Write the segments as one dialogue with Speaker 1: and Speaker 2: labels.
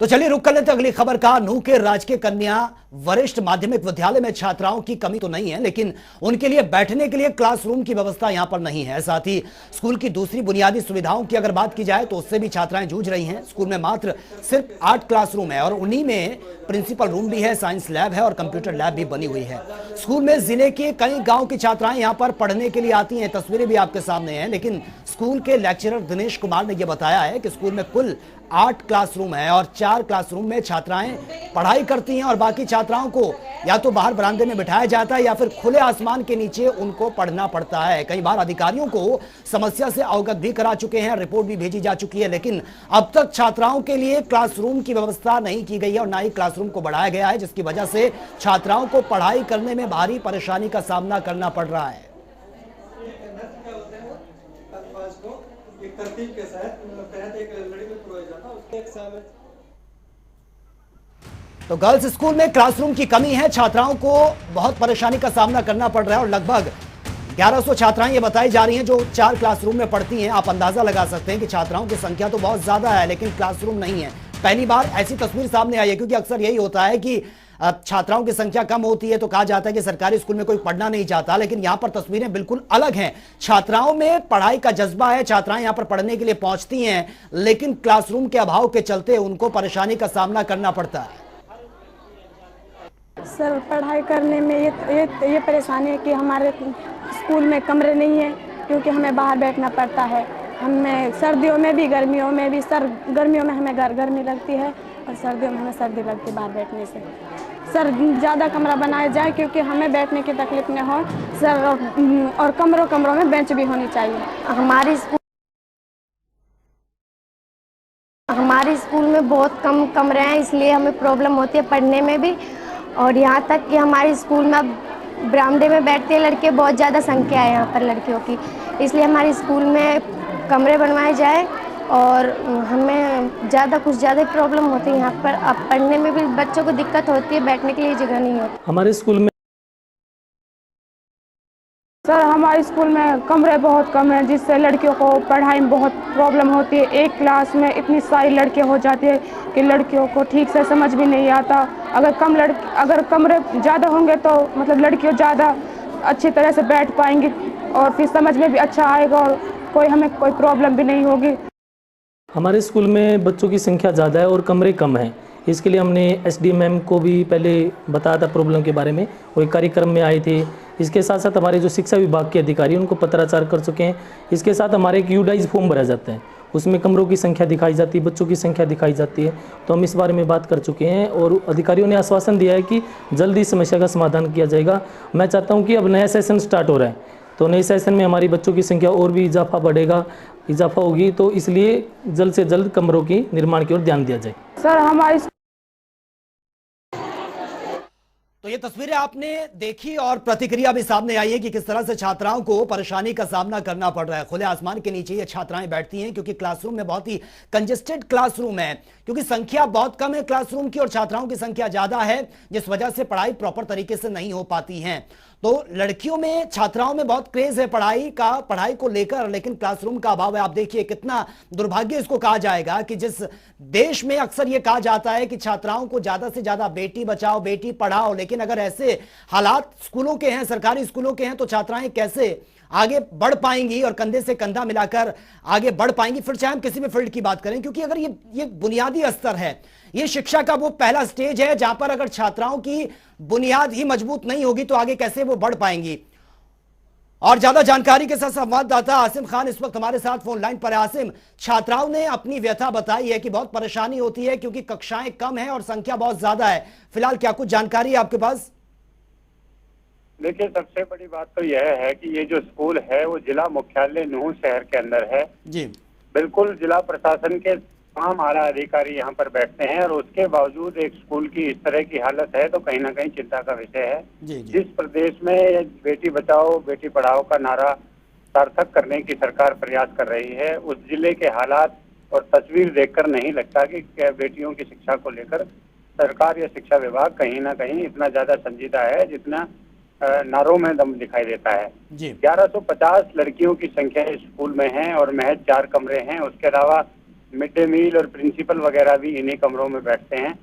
Speaker 1: तो चलिए रुक कर लेते अगली खबर का। नूह के राजकीय कन्या वरिष्ठ माध्यमिक विद्यालय में छात्राओं की कमी तो नहीं है, लेकिन उनके लिए बैठने के लिए क्लासरूम की व्यवस्था यहां पर नहीं है। साथ ही स्कूल की दूसरी बुनियादी सुविधाओं की अगर बात की जाए तो उससे भी छात्राएं जूझ रही हैं। स्कूल में मात्र सिर्फ 8 क्लासरूम है और उन्हीं में प्रिंसिपल रूम भी है, साइंस लैब है और कंप्यूटर लैब भी बनी हुई है। स्कूल में जिले के कई गांव की छात्राएं यहां पर पढ़ने के लिए आती हैं, तस्वीरें भी आपके सामने हैं। लेकिन स्कूल के लेक्चरर दिनेश कुमार ने यह बताया है कि स्कूल में कुल 8 क्लासरूम है और 4 क्लासरूम में छात्राएं पढ़ाई करती हैं और बाकी छात्राओं को या तो बाहर बरामदे में बिठाया जाता है या फिर खुले आसमान के नीचे उनको पढ़ना पड़ता है। कई बार अधिकारियों को समस्या से अवगत भी करा चुके हैं, रिपोर्ट भी भेजी जा चुकी है, लेकिन अब तक छात्राओं के लिए क्लासरूम की व्यवस्था नहीं की गई है और ना ही क्लासरूम को बढ़ाया गया है, जिसकी वजह से छात्राओं को पढ़ाई करने में भारी परेशानी का सामना करना पड़ रहा है।
Speaker 2: एक तरतीब के तहत एक लड़ी में पुरोया जाता है, उसके एग्जाम है।
Speaker 1: तो गर्ल्स स्कूल में क्लासरूम की कमी है, छात्राओं को बहुत परेशानी का सामना करना पड़ रहा है और लगभग 1100 छात्राएं ये बताई जा रही हैं जो 4 क्लासरूम में पढ़ती हैं। आप अंदाजा लगा सकते हैं कि छात्राओं की संख्या तो बहुत ज्यादा है, लेकिन क्लासरूम नहीं है। पहली बार ऐसी तस्वीर सामने आई है, क्योंकि अक्सर यही होता है कि छात्राओं की संख्या कम होती है तो कहा जाता है कि सरकारी स्कूल में कोई पढ़ना नहीं चाहता, लेकिन यहां पर तस्वीरें बिल्कुल अलग हैं। छात्राओं में पढ़ाई का जज्बा है, छात्राएं यहां पर पढ़ने के लिए पहुंचती हैं, लेकिन क्लासरूम के अभाव के चलते उनको परेशानी का सामना करना पड़ता है।
Speaker 3: सर, पढ़ाई करने में ये परेशानी है कि हमारे स्कूल में कमरे नहीं है, क्योंकि हमें बाहर बैठना पड़ता है। हमें सर्दियों में भी गर्मियों में भी, सर गर्मियों में हमें गर्मी लगती है और सर्दियों में हमें सर्दी लगती है बाहर बैठने से। सर ज़्यादा कमरा बनाया जाए क्योंकि हमें बैठने की तकलीफ न हो सर, और कमरों में बेंच भी होनी चाहिए।
Speaker 4: हमारे स्कूल में बहुत कम कमरे हैं, इसलिए हमें प्रॉब्लम होती है पढ़ने में भी। और यहाँ तक कि हमारे स्कूल में अब बरामदे में बैठते हैं लड़के, बहुत ज़्यादा संख्या है यहाँ पर लड़कियों की, इसलिए हमारे स्कूल में कमरे बनवाए जाए। और हमें कुछ ज़्यादा प्रॉब्लम होती है यहाँ पर, अब पढ़ने में भी बच्चों को दिक्कत होती है, बैठने के लिए जगह नहीं होती
Speaker 5: हमारे स्कूल में।
Speaker 3: सर, हमारे स्कूल में कमरे बहुत कम हैं, जिससे लड़कियों को पढ़ाई में बहुत प्रॉब्लम होती है। एक क्लास में इतनी सारी लड़कियां हो जाती है कि लड़कियों को ठीक से समझ भी नहीं आता। अगर कमरे ज़्यादा होंगे तो मतलब लड़कियों ज़्यादा अच्छी तरह से बैठ पाएंगी और फिर समझ में भी अच्छा आएगा और हमें कोई प्रॉब्लम भी नहीं होगी।
Speaker 5: हमारे स्कूल में बच्चों की संख्या ज़्यादा है और कमरे कम हैं। इसके लिए हमने एसडीएम मैम को भी पहले बताया था प्रॉब्लम के बारे में, वो एक कार्यक्रम में आए थे। इसके साथ साथ हमारे जो शिक्षा विभाग के अधिकारी उनको पत्राचार कर चुके हैं। इसके साथ हमारे एक यूडाइज फॉर्म भरा जाता है, उसमें कमरों की संख्या दिखाई जाती है, बच्चों की संख्या दिखाई जाती है। तो हम इस बारे में बात कर चुके हैं और अधिकारियों ने आश्वासन दिया है कि जल्दी समस्या का समाधान किया जाएगा। मैं चाहता हूँ कि अब नया सेशन स्टार्ट हो रहा है, तो नए सेशन में हमारी बच्चों की संख्या और भी इजाफा होगी, तो इसलिए जल्द से जल्द कमरों की निर्माण की ओर ध्यान दिया जाए।
Speaker 3: सर, हमारी
Speaker 1: तो ये तस्वीरें आपने देखी और प्रतिक्रिया भी सामने आई है कि किस तरह से छात्राओं को परेशानी का सामना करना पड़ रहा है। खुले आसमान के नीचे ये छात्राएं बैठती हैं क्योंकि क्लासरूम में बहुत ही कंजेस्टेड क्लासरूम है, क्योंकि संख्या बहुत कम है क्लासरूम की और छात्राओं की संख्या ज्यादा है, जिस वजह से पढ़ाई प्रॉपर तरीके से नहीं हो पाती है। तो लड़कियों में, छात्राओं में बहुत क्रेज है पढ़ाई को लेकर, लेकिन क्लासरूम का अभाव है। आप देखिए कितना दुर्भाग्य इसको कहा जाएगा कि जिस देश में अक्सर यह कहा जाता है कि छात्राओं को ज्यादा से ज्यादा बेटी बचाओ बेटी पढ़ाओ, लेकिन अगर ऐसे हालात स्कूलों के हैं, सरकारी स्कूलों के हैं, तो छात्राएं कैसे आगे बढ़ पाएंगी और कंधे से कंधा मिलाकर आगे बढ़ पाएंगी, फिर चाहे हम किसी भी फील्ड की बात करें। क्योंकि अगर ये बुनियादी स्तर है, ये शिक्षा का वो पहला स्टेज है जहां पर अगर छात्राओं की बुनियाद ही मजबूत नहीं होगी तो आगे कैसे वो बढ़ पाएंगी। और ज्यादा जानकारी के साथ संवाददाता आसिम खान इस वक्त हमारे साथ फोन लाइन पर है। आसिम, छात्राओं ने अपनी व्यथा बताई है कि बहुत परेशानी होती है क्योंकि कक्षाएं कम है और संख्या बहुत ज्यादा है। फिलहाल क्या कुछ जानकारी है आपके पास?
Speaker 6: देखिए, सबसे बड़ी बात तो यह है कि ये जो स्कूल है वो जिला मुख्यालय नूह शहर के अंदर है जी। बिल्कुल जिला प्रशासन के तमाम आला अधिकारी यहाँ पर बैठते हैं और उसके बावजूद एक स्कूल की इस तरह की हालत है तो कहीं ना कहीं चिंता का विषय है जी। जिस प्रदेश में बेटी बचाओ बेटी पढ़ाओ का नारा सार्थक करने की सरकार प्रयास कर रही है, उस जिले के हालात और तस्वीर देखकर नहीं लगता कि बेटियों की शिक्षा को लेकर सरकार या शिक्षा विभाग कहीं ना कहीं इतना ज्यादा संजीदा है जितना नारों में दम दिखाई देता है। 1150 लड़कियों की संख्या इस स्कूल में है और महज 4 कमरे हैं। उसके अलावा मिड डे मील और प्रिंसिपल वगैरह भी इन्हीं कमरों में बैठते हैं।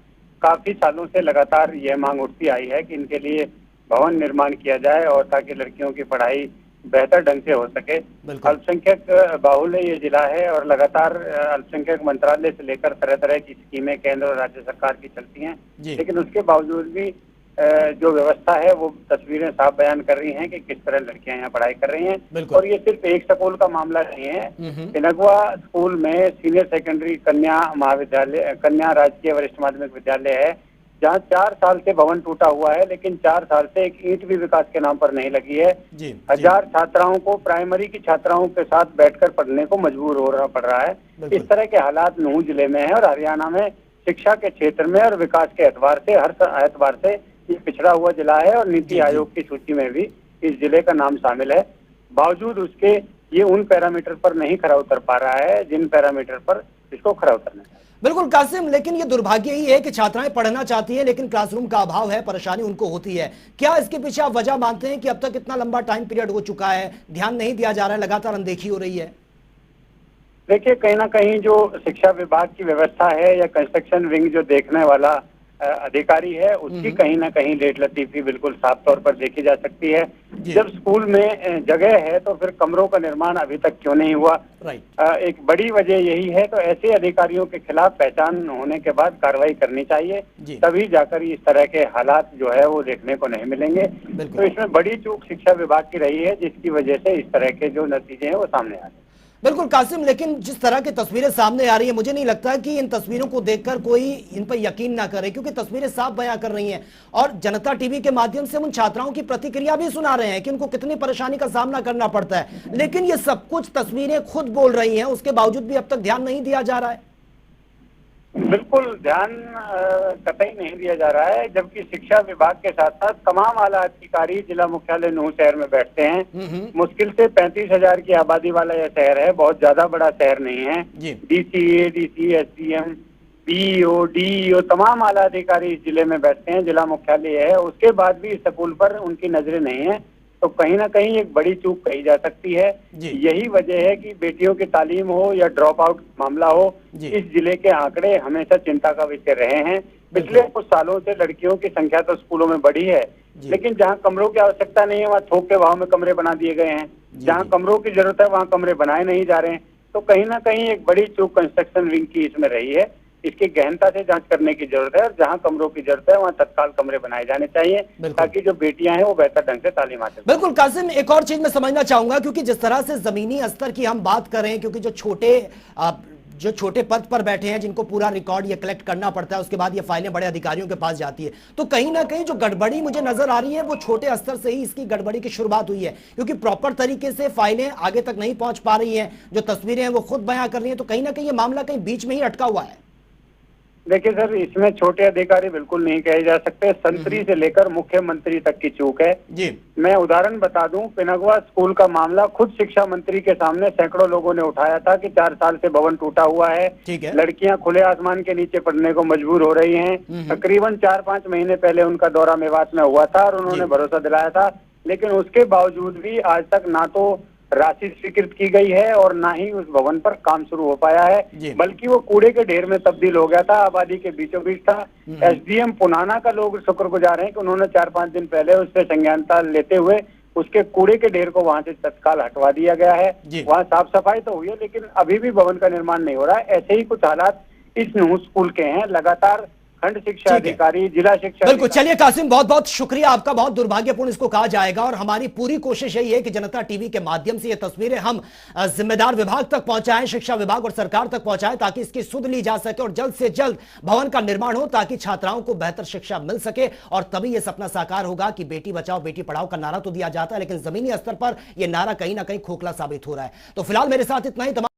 Speaker 6: काफी सालों से लगातार यह मांग उठती आई है कि इनके लिए भवन निर्माण किया जाए और ताकि लड़कियों की पढ़ाई बेहतर ढंग से हो सके। अल्पसंख्यक बाहुल्य ये जिला है और लगातार अल्पसंख्यक मंत्रालय से लेकर तरह तरह की स्कीमें केंद्र और राज्य सरकार की चलती हैं, लेकिन उसके बावजूद भी जो व्यवस्था है वो तस्वीरें साफ बयान कर रही हैं कि किस तरह लड़कियां यहाँ पढ़ाई कर रही हैं। और ये सिर्फ एक स्कूल का मामला नहीं है। पिनगवा स्कूल में सीनियर सेकेंडरी कन्या महाविद्यालय, कन्या राजकीय वरिष्ठ माध्यमिक विद्यालय है, जहाँ 4 साल से भवन टूटा हुआ है, लेकिन 4 साल से एक ईंट भी विकास के नाम पर नहीं लगी है। 1000 छात्राओं को, प्राइमरी की छात्राओं के साथ बैठकर पढ़ने को मजबूर पड़ रहा है। इस तरह के हालात नूंह जिले में है और हरियाणा में शिक्षा के क्षेत्र में और विकास के एतबार से, हर एतबार से ये पिछड़ा हुआ जिला है और नीति आयोग की सूची में भी इस जिले का नाम शामिल है। बावजूद उसके ये उन पैरामीटर पर नहीं खरा उतर पा रहा है जिन पैरामीटर पर इसको खरा उतरना है।
Speaker 1: बिल्कुल कासिम, लेकिन ये दुर्भाग्य ही है कि छात्राएं पढ़ना चाहती हैं लेकिन क्लासरूम का अभाव है, परेशानी उनको होती है। क्या इसके पीछे आप वजह मानते हैं कि अब तक इतना लंबा टाइम पीरियड हो चुका है, ध्यान नहीं दिया जा रहा है, लगातार अनदेखी हो रही है?
Speaker 6: देखिए, कहीं ना कहीं जो शिक्षा विभाग की व्यवस्था है या कंस्ट्रक्शन विंग जो देखने वाला अधिकारी है उसकी कहीं ना कहीं लेट लतीफी बिल्कुल साफ तौर पर देखी जा सकती है। जब स्कूल में जगह है तो फिर कमरों का निर्माण अभी तक क्यों नहीं हुआ? एक बड़ी वजह यही है। तो ऐसे अधिकारियों के खिलाफ पहचान होने के बाद कार्रवाई करनी चाहिए, तभी जाकर इस तरह के हालात जो है वो देखने को नहीं मिलेंगे। तो इसमें बड़ी चूक शिक्षा विभाग की रही है जिसकी वजह से इस तरह के जो नतीजे हैं वो सामने आ रहे हैं।
Speaker 1: बिल्कुल कासिम, लेकिन जिस तरह की तस्वीरें सामने आ रही है, मुझे नहीं लगता कि इन तस्वीरों को देखकर कोई इन पर यकीन ना करे, क्योंकि तस्वीरें साफ बयां कर रही हैं और जनता टीवी के माध्यम से उन छात्राओं की प्रतिक्रिया भी सुना रहे हैं कि उनको कितनी परेशानी का सामना करना पड़ता है। लेकिन ये सब कुछ तस्वीरें खुद बोल रही हैं, उसके बावजूद भी अब तक ध्यान नहीं दिया जा रहा है।
Speaker 6: बिल्कुल ध्यान कतई नहीं दिया जा रहा है, जबकि शिक्षा विभाग के साथ साथ तमाम आला अधिकारी जिला मुख्यालय नूंह शहर में बैठते हैं। मुश्किल से 35,000 की आबादी वाला यह शहर है, बहुत ज्यादा बड़ा शहर नहीं है। DCA, DC, SDM, BEO, DEO तमाम आला अधिकारी इस जिले में बैठते हैं, जिला मुख्यालय है। उसके बाद भी इस स्कूल पर उनकी नजरें नहीं है, तो कहीं ना कहीं एक बड़ी चूक कही जा सकती है। यही वजह है कि बेटियों की तालीम हो या ड्रॉप आउट मामला हो, इस जिले के आंकड़े हमेशा चिंता का विषय रहे हैं। पिछले कुछ सालों से लड़कियों की संख्या तो स्कूलों में बढ़ी है, लेकिन जहां कमरों की आवश्यकता नहीं है वहां थोक के भाव में कमरे बना दिए गए हैं। जहां कमरों की जरूरत है वहां कमरे बनाए नहीं जा रहे हैं। तो कहीं ना कहीं एक बड़ी चूक कंस्ट्रक्शन विंग की इसमें रही है। इसकी गहनता से जांच करने की जरूरत है और जहां कमरों की जरूरत है वहां तत्काल कमरे बनाए जाने चाहिए, ताकि जो बेटियां हैं वो बेहतर ढंग से तालीम हासिल।
Speaker 1: बिल्कुल कासिम, एक और चीज मैं समझना चाहूंगा, क्योंकि जिस तरह से जमीनी स्तर की हम बात करें, क्योंकि जो छोटे पद पर बैठे हैं जिनको पूरा रिकॉर्ड ये कलेक्ट करना पड़ता है, उसके बाद ये फाइलें बड़े अधिकारियों के पास जाती है, तो कहीं ना कहीं जो गड़बड़ी मुझे नजर आ रही है वो छोटे स्तर से ही इसकी गड़बड़ी की शुरुआत हुई है, क्योंकि प्रॉपर तरीके से फाइलें आगे तक नहीं पहुंच पा रही हैं, जो तस्वीरें हैं वो खुद बयां कर रही हैं, तो कहीं ना कहीं ये मामला कहीं बीच में ही अटका हुआ है।
Speaker 6: देखिए सर, इसमें छोटे अधिकारी बिल्कुल नहीं कहे जा सकते, संतरी से लेकर मुख्यमंत्री तक की चूक है। मैं उदाहरण बता दूं, पिनगवा स्कूल का मामला खुद शिक्षा मंत्री के सामने सैकड़ों लोगों ने उठाया था कि 4 साल से भवन टूटा हुआ है, लड़कियां खुले आसमान के नीचे पढ़ने को मजबूर हो रही हैं। तकरीबन 4-5 महीने पहले उनका दौरा मेवात में हुआ था और उन्होंने भरोसा दिलाया था, लेकिन उसके बावजूद भी आज तक ना तो राशि स्वीकृत की गई है और ना ही उस भवन पर काम शुरू हो पाया है, बल्कि वो कूड़े के ढेर में तब्दील हो गया था, आबादी के बीचों बीच था। SDM पुनाना का लोग शुक्रगुजार हैं कि उन्होंने 4-5 दिन पहले उससे संज्ञानता लेते हुए उसके कूड़े के ढेर को वहां से तत्काल हटवा दिया गया है। वहां साफ सफाई तो हुई है, लेकिन अभी भी भवन का निर्माण नहीं हो रहा है। ऐसे ही कुछ हालात इस नूंह स्कूल के हैं। लगातार खंड शिक्षा अधिकारी, जिला शिक्षा,
Speaker 1: बिल्कुल। चलिए कासिम, बहुत बहुत शुक्रिया आपका, बहुत दुर्भाग्यपूर्ण इसको कहा जाएगा और हमारी पूरी कोशिश यही है कि जनता टीवी के माध्यम से ये तस्वीरें हम जिम्मेदार विभाग तक पहुंचाएं, शिक्षा विभाग और सरकार तक पहुंचाएं, ताकि इसकी सुध ली जा सके और जल्द से जल्द भवन का निर्माण हो, ताकि छात्राओं को बेहतर शिक्षा मिल सके और तभी यह सपना साकार होगा कि बेटी बचाओ बेटी पढ़ाओ का नारा तो दिया जाता है, लेकिन जमीनी स्तर पर यह नारा कहीं ना कहीं खोखला साबित हो रहा है। तो फिलहाल मेरे साथ इतना ही।